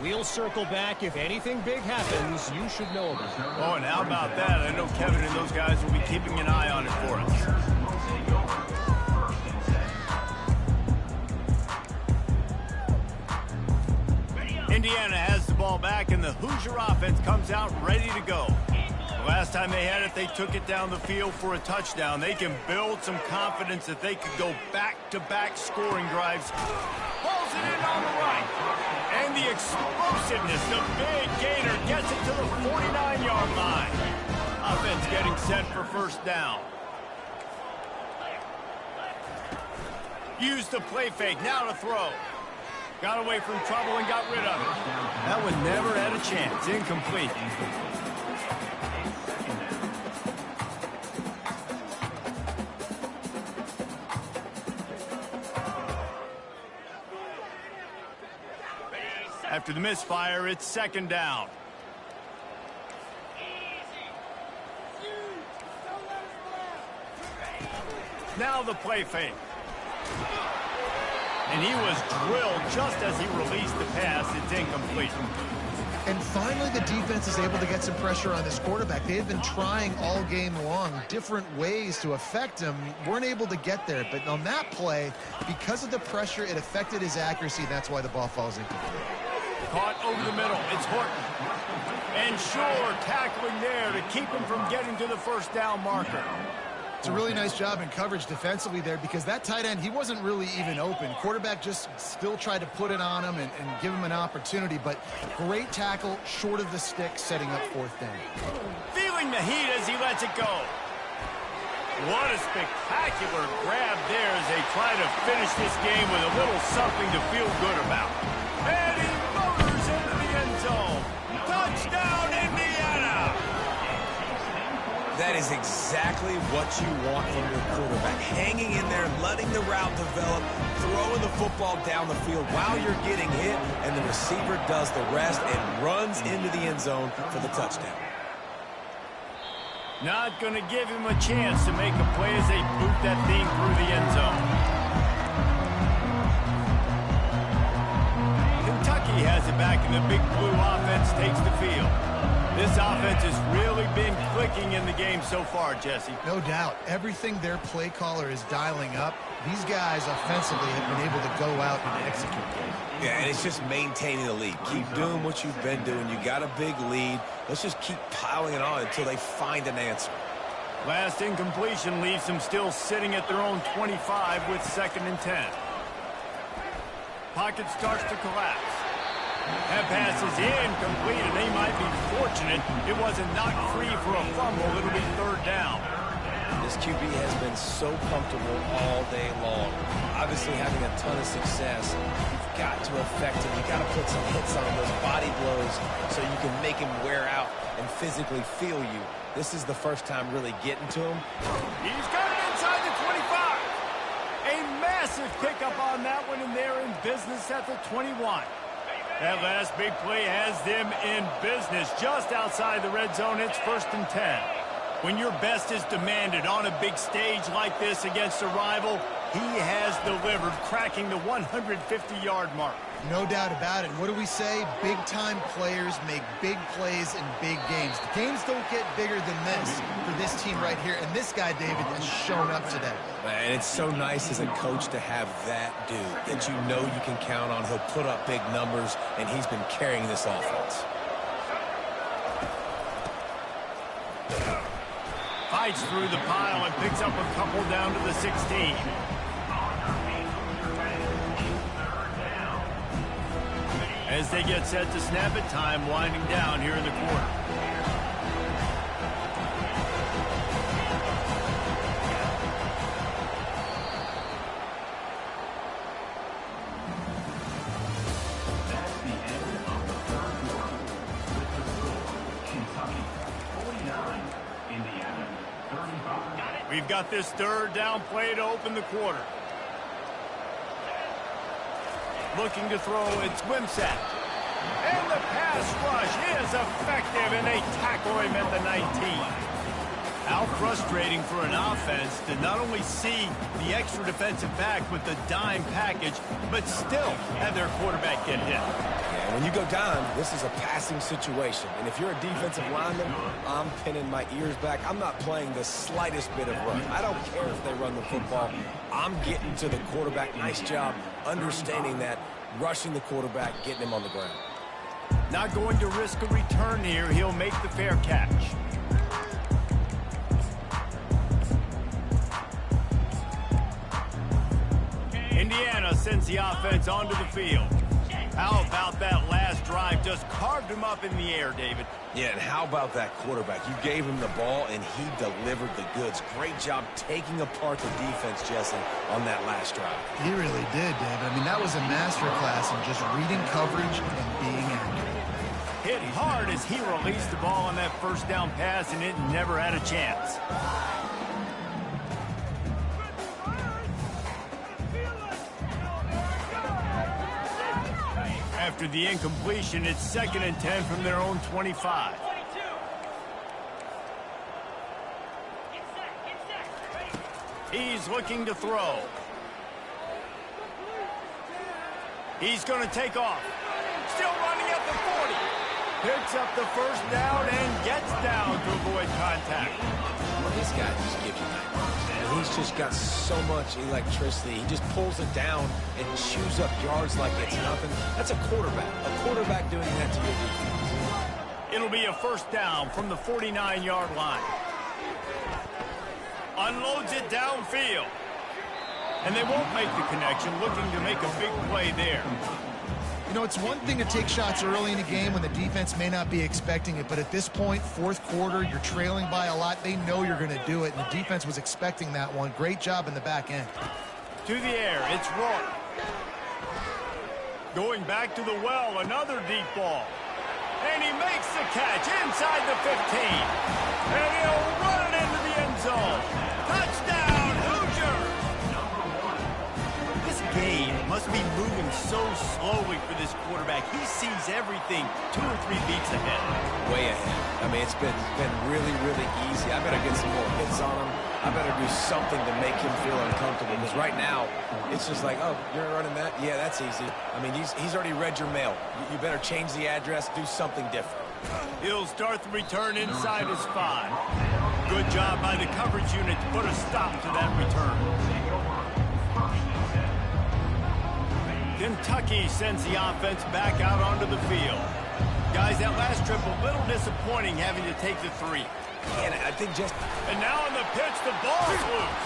We'll circle back. If anything big happens, you should know about it. Oh, and how about that? I know Kevin and those guys will be keeping an eye on it for us. Indiana has the ball back, and the Hoosier offense comes out ready to go. The last time they had it, they took it down the field for a touchdown. They can build some confidence that they could go back-to-back scoring drives. Pulls it in on the right. And the explosiveness, the big gainer, gets it to the 49-yard line. Offense getting set for first down. Used the play fake, now to throw. Got away from trouble and got rid of it. That one never had a chance. Incomplete. After the misfire, it's second down. Now the play fake. And he was drilled just as he released the pass. It's incomplete. And finally, the defense is able to get some pressure on this quarterback. They had been trying all game long different ways to affect him. Weren't able to get there. But on that play, because of the pressure, it affected his accuracy. That's why the ball falls incomplete. Caught over the middle. It's Horton. And Shore tackling there to keep him from getting to the first down marker. It's a really nice job in coverage defensively there, because that tight end, he wasn't really even open. Quarterback just still tried to put it on him and give him an opportunity, but great tackle short of the stick, setting up fourth down. Feeling the heat as he lets it go. What a spectacular grab there as they try to finish this game with a little something to feel good about. And he motors into the end zone. Touchdown, Indiana! That is exactly what you want from your quarterback. Hanging in there, letting the route develop, throwing the football down the field while you're getting hit, and the receiver does the rest and runs into the end zone for the touchdown. Not going to give him a chance to make a play as they boot that thing through the end zone. Kentucky has it back, and the Big Blue offense takes the field. This offense has really been clicking in the game so far, Jesse. No doubt. Everything their play caller is dialing up, these guys offensively have been able to go out and execute. Yeah, and it's just maintaining the lead. Keep doing what you've been doing. You got a big lead. Let's just keep piling it on until they find an answer. Last incompletion leaves them still sitting at their own 25 with 2nd and 10. Pocket starts to collapse. That pass is incomplete, and they might be fortunate it wasn't knocked free for a fumble. It'll be third down. This QB has been so comfortable all day long. Obviously having a ton of success. You've got to affect him. You've got to put some hits on those body blows so you can make him wear out and physically feel you. This is the first time really getting to him. He's got it inside the 25. A massive pickup on that one, and they're in business at the 21. That last big play has them in business just outside the red zone. It's 1st and 10. When your best is demanded on a big stage like this against a rival, he has delivered, cracking the 150-yard mark. No doubt about it. What do we say? Big-time players make big plays in big games. The games don't get bigger than this for this team right here, and this guy, David, has shown up today. And it's so nice as a coach to have that dude that you know you can count on. He'll put up big numbers, and he's been carrying this offense. Fights through the pile and picks up a couple down to the 16. As they get set to snap it, time winding down here in the quarter. That's the end of the third quarter. With the score, Kentucky 49, Indiana 35. We've got this third down play to open the quarter. Looking to throw, it's Ncaa. And the pass rush is effective, and they tackle him at the 19. How frustrating for an offense to not only see the extra defensive back with the dime package, but still have their quarterback get hit. Yeah, when you go down, this is a passing situation. And if you're a defensive lineman, I'm pinning my ears back. I'm not playing the slightest bit of run. I don't care if they run the football. I'm getting to the quarterback. Nice job understanding that, rushing the quarterback, getting him on the ground. Not going to risk a return here. He'll make the fair catch. Indiana sends the offense onto the field. How about that last drive? Just carved him up in the air, David. Yeah, and how about that quarterback? You gave him the ball, and he delivered the goods. Great job taking apart the defense, Jesse, on that last drive. He really did, David. I mean, that was a masterclass in just reading coverage and being accurate. Hit hard as he released the ball on that first down pass, and it never had a chance. After the incompletion, it's 2nd and 10 from their own 25. He's looking to throw. He's going to take off. Still running at the 40. Picks up the first down and gets down to avoid contact. Well, this guy just gives you nightmares. He's just got so much electricity. He just pulls it down and chews up yards like it's nothing. That's a quarterback. A quarterback doing that to your defense. It'll be a first down from the 49-yard line. Unloads it downfield. And they won't make the connection, looking to make a big play there. You know, it's one thing to take shots early in a game when the defense may not be expecting it, but at this point, fourth quarter, you're trailing by a lot. They know you're going to do it, and the defense was expecting that one. Great job in the back end. To the air, it's Rourke. Going back to the well, another deep ball. And he makes the catch inside the 15. And he'll run it into the end zone. Touchdown, Hoosiers! This game must be moving so slowly for this quarterback. He sees everything 2 or 3 beats ahead. Way ahead. I mean, it's been really, really easy. I better get some more hits on him. I better do something to make him feel uncomfortable. Because right now, it's just like, oh, you're running that? Yeah, that's easy. I mean, he's already read your mail. You better change the address, do something different. He'll start the return inside his 5. Good job by the coverage unit to put a stop to that return. Kentucky sends the offense back out onto the field. Guys, that last trip a little disappointing having to take the 3. And I think just... And now on the pitch, the ball's loose.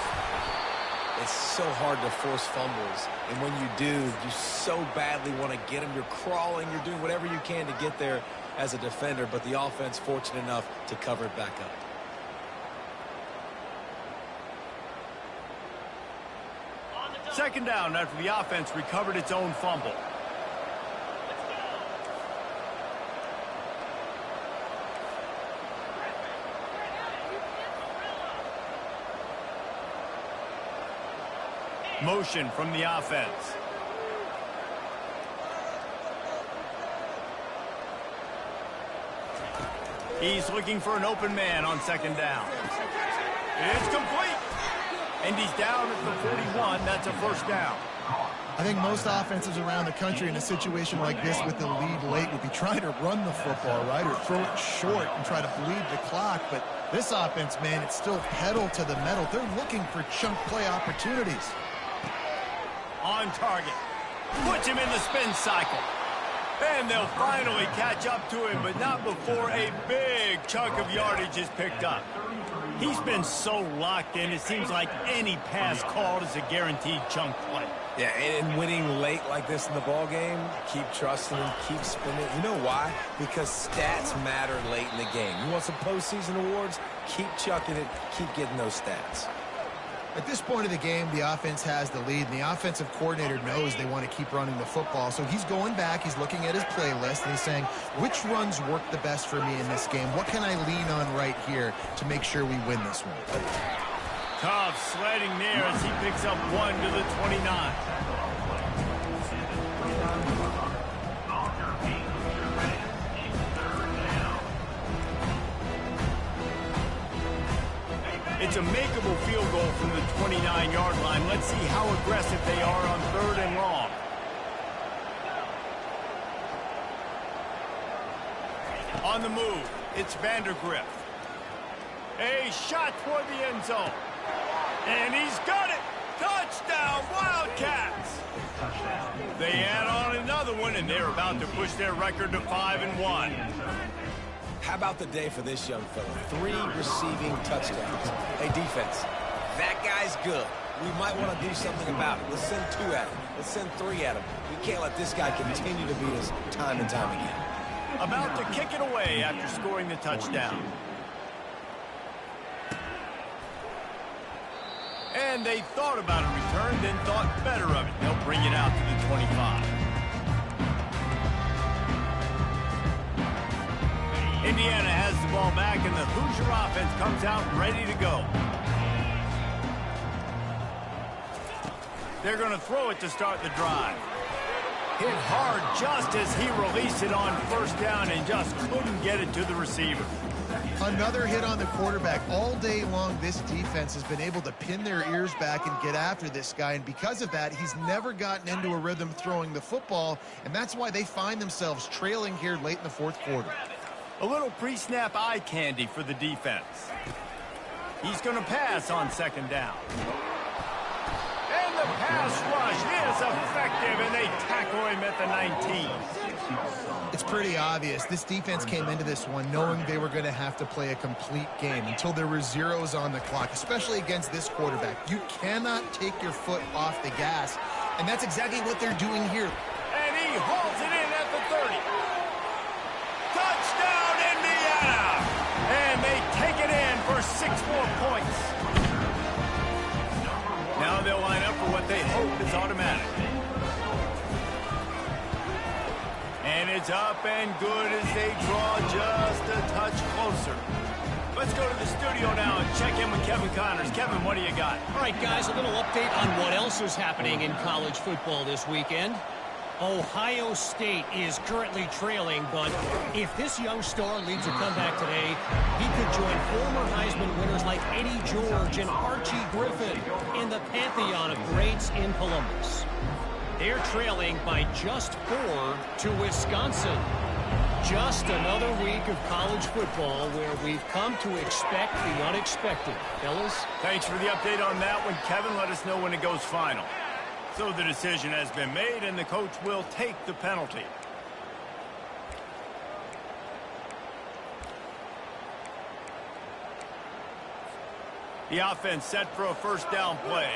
It's so hard to force fumbles. And when you do, you so badly want to get them. You're crawling. You're doing whatever you can to get there as a defender. But the offense fortunate enough to cover it back up. Second down after the offense recovered its own fumble. Motion from the offense. He's looking for an open man on second down. It's complete. And he's down at the 41. That's a first down. I think most offenses around the country in a situation like this with the lead late would be trying to run the football, right, or throw it short and try to bleed the clock. But this offense, man, it's still pedal to the metal. They're looking for chunk play opportunities. On target. Puts him in the spin cycle. And they'll finally catch up to him, but not before a big chunk of yardage is picked up. He's been so locked in, it seems like any pass called is a guaranteed chunk play. Yeah, and winning late like this in the ball game, keep trusting him, keep spinning. You know why? Because stats matter late in the game. You want some postseason awards? Keep chucking it, keep getting those stats. At this point of the game, the offense has the lead, and the offensive coordinator knows they want to keep running the football. So he's going back, he's looking at his playlist, and he's saying, which runs work the best for me in this game? What can I lean on right here to make sure we win this one? Tough sledding there as he picks up 1 to the 29. It's a makeable field goal from the 29-yard line. Let's see how aggressive they are on 3rd and long. On the move, it's Vandergrift. A shot toward the end zone. And he's got it. Touchdown, Wildcats. touchdown. They add on another one, and they're about to push their record to 5-1. How about the day for this young fella? 3 receiving touchdowns. Hey, defense, that guy's good. We might want to do something about it. Let's send 2 at him. Let's send 3 at him. We can't let this guy continue to beat us time and time again. About to kick it away after scoring the touchdown. And they thought about a return, then thought better of it. They'll bring it out to the 25. Indiana has the ball back, and the Hoosier offense comes out ready to go. They're going to throw it to start the drive. Hit hard just as he released it on first down and just couldn't get it to the receiver. Another hit on the quarterback. All day long, this defense has been able to pin their ears back and get after this guy, and because of that, he's never gotten into a rhythm throwing the football, and that's why they find themselves trailing here late in the fourth quarter. A little pre-snap eye candy for the defense. He's going to pass on second down. And the pass rush is effective, and they tackle him at the 19. It's pretty obvious. This defense came into this one knowing they were going to have to play a complete game until there were zeros on the clock, especially against this quarterback. You cannot take your foot off the gas, and that's exactly what they're doing here. And he hauls it in at the 30. Touchdown, Indiana! And they take it in for 6 more points. Now they'll line up for what they hope is automatic. And it's up and good as they draw just a touch closer. Let's go to the studio now and check in with Kevin Connors. Kevin, what do you got? All right, guys, a little update on what else is happening in college football this weekend. Ohio State is currently trailing, but if this young star leads a comeback today, he could join former Heisman winners like Eddie George and Archie Griffin in the pantheon of greats in Columbus. They're trailing by just 4 to Wisconsin. Just another week of college football where we've come to expect the unexpected. Fellas? Thanks for the update on that one, Kevin. Let us know when it goes final. So the decision has been made, and the coach will take the penalty. The offense set for a first down play.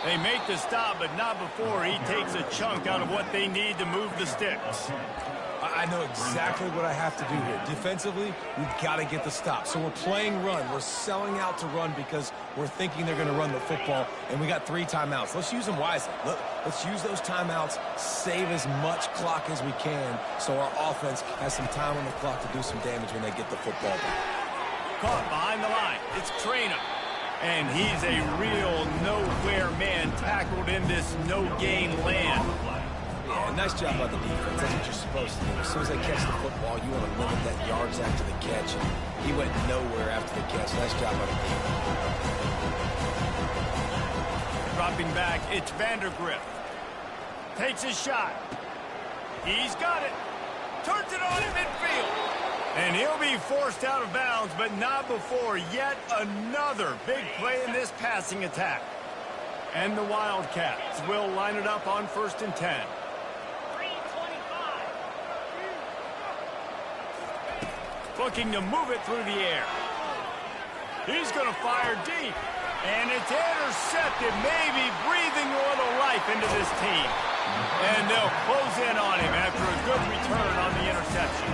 They make the stop, but not before he takes a chunk out of what they need to move the sticks. I know exactly what I have to do here. Defensively, we've got to get the stop. So we're playing run. We're selling out to run because we're thinking they're going to run the football, and we got 3 timeouts. Let's use them wisely. Let's use those timeouts, save as much clock as we can so our offense has some time on the clock to do some damage when they get the football back. Caught behind the line. It's Ncaa. And he's a real nowhere man tackled in this no-gain land. Yeah, nice job by the defense. That's what you're supposed to do. As soon as they catch the football, you want to limit that yards after the catch. And he went nowhere after the catch. Nice job by the defense. Dropping back, it's Vandergrift. Takes his shot. He's got it. Turns it on in midfield. And he'll be forced out of bounds, but not before yet another big play in this passing attack. And the Wildcats will line it up on 1st and 10. Looking to move it through the air. He's going to fire deep. And it's intercepted, maybe breathing a little life into this team. And they'll close in on him after a good return on the interception.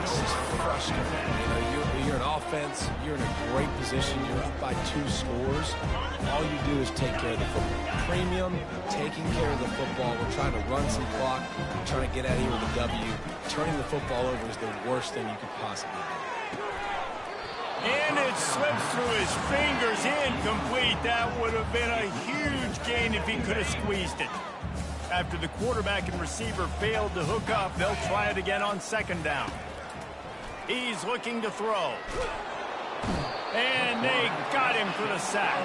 This is frustrating. You know, you're an offense. You're in a great position. You're up by 2 scores. All you do is take care of the football. Premium, taking care of the football. We're trying to run some clock. We're trying to get out of here with a W. Turning the football over is the worst thing you could possibly do. And it slips through his fingers, incomplete. That would have been a huge gain if he could have squeezed it. After the quarterback and receiver failed to hook up, they'll try it again on 2nd down. He's looking to throw. And they got him for the sack.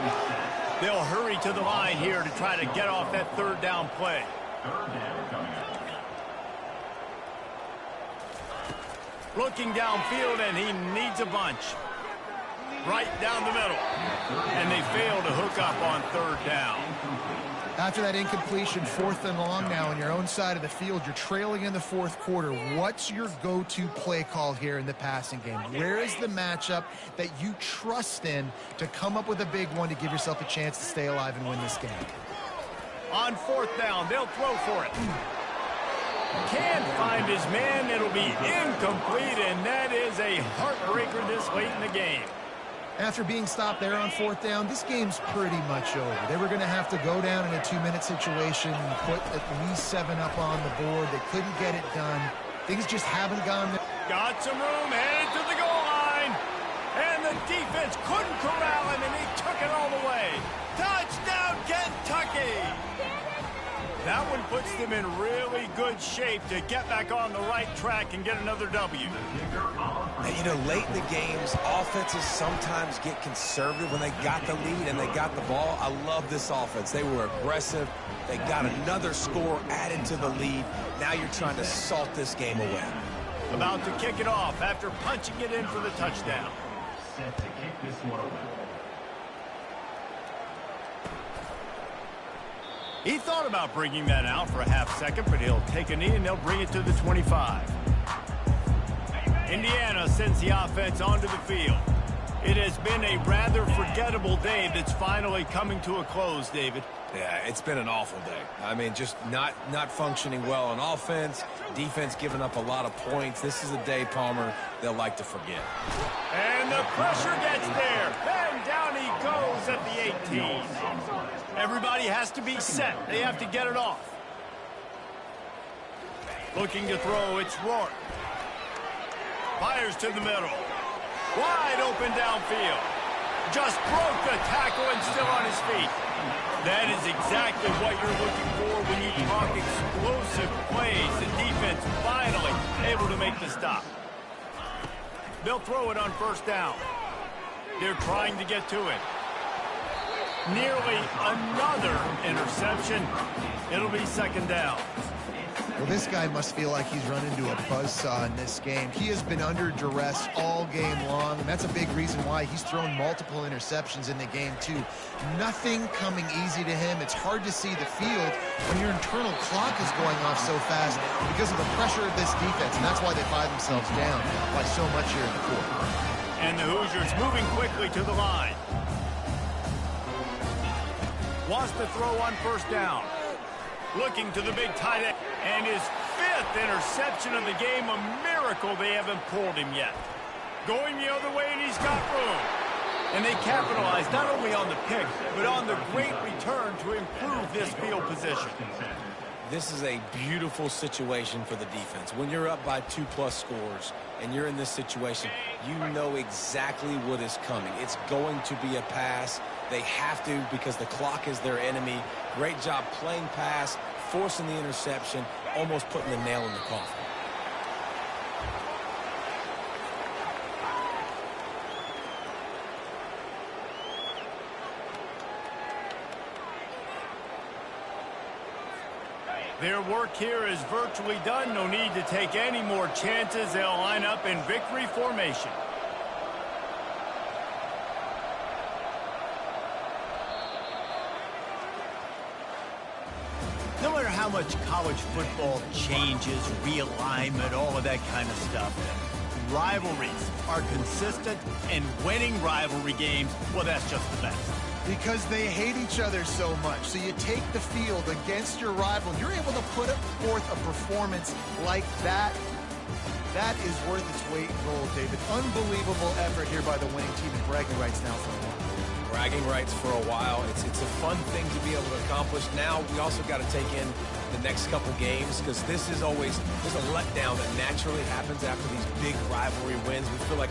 They'll hurry to the line here to try to get off that 3rd down play. 3rd down coming up. Looking downfield, and he needs a bunch. right down the middle. And they fail to hook up on third down. After that incompletion, 4th and long now on your own side of the field, you're trailing in the 4th quarter. What's your go-to play call here in the passing game? Where is the matchup that you trust in to come up with a big one to give yourself a chance to stay alive and win this game? On 4th down, they'll throw for it. Can't find his man. It'll be incomplete, and that is a heartbreaker this late in the game. After being stopped there on 4th down, this game's pretty much over. They were going to have to go down in a 2-minute situation and put at least 7 up on the board. They couldn't get it done. Things just haven't gone there. Got some room, headed to the goal line. And the defense couldn't corral him, and he took it all the way. Touchdown, Kentucky! That one puts them in really good shape to get back on the right track and get another W. And, you know, late in the games, offenses sometimes get conservative when they got the lead and they got the ball. I love this offense. They were aggressive. They got another score added to the lead. Now you're trying to salt this game away. About to kick it off after punching it in for the touchdown. Set to kick this one away. He thought about bringing that out for a half second, but he'll take a knee and they'll bring it to the 25. Indiana sends the offense onto the field. It has been a rather forgettable day that's finally coming to a close, David. Yeah, it's been an awful day. I mean, just not functioning well on offense, defense giving up a lot of points. This is a day, Palmer, they'll like to forget. And the pressure gets there. And down he goes at the 18. Everybody has to be set. They have to get it off. Looking to throw, it's Rourke. Fires to the middle. Wide open downfield. Just broke the tackle and still on his feet. That is exactly what you're looking for when you talk explosive plays. The defense finally able to make the stop. They'll throw it on 1st down. They're trying to get to it. Nearly another interception. It'll be 2nd down. Well, this guy must feel like he's run into a buzzsaw in this game. He has been under duress all game long, and that's a big reason why he's thrown multiple interceptions in the game, too. Nothing coming easy to him. It's hard to see the field when your internal clock is going off so fast because of the pressure of this defense, and that's why they find themselves down by so much here in the fourth. And the Hoosiers moving quickly to the line. Wants to throw on 1st down. Looking to the big tight end. And his 5th interception of the game, a miracle they haven't pulled him yet. Going the other way, and he's got room. And they capitalize not only on the pick, but on the great return to improve this field position. This is a beautiful situation for the defense. When you're up by 2+ scores and you're in this situation, you know exactly what is coming. It's going to be a pass. They have to because the clock is their enemy. Great job playing pass, forcing the interception, almost putting the nail in the coffin. Their work here is virtually done. No need to take any more chances. They'll line up in victory formation. No matter how much college football changes, realignment, all of that kind of stuff, rivalries are consistent, and winning rivalry games, well, that's just the best. Because they hate each other so much. So you take the field against your rival. You're able to put forth a performance like that. That is worth its weight in gold, David. Unbelievable effort here by the winning team, and bragging rights now for a while. Bragging rights for a while. It's a fun thing to be able to accomplish. Now we also got to take in the next couple games because there's a letdown that naturally happens after these big rivalry wins. We feel like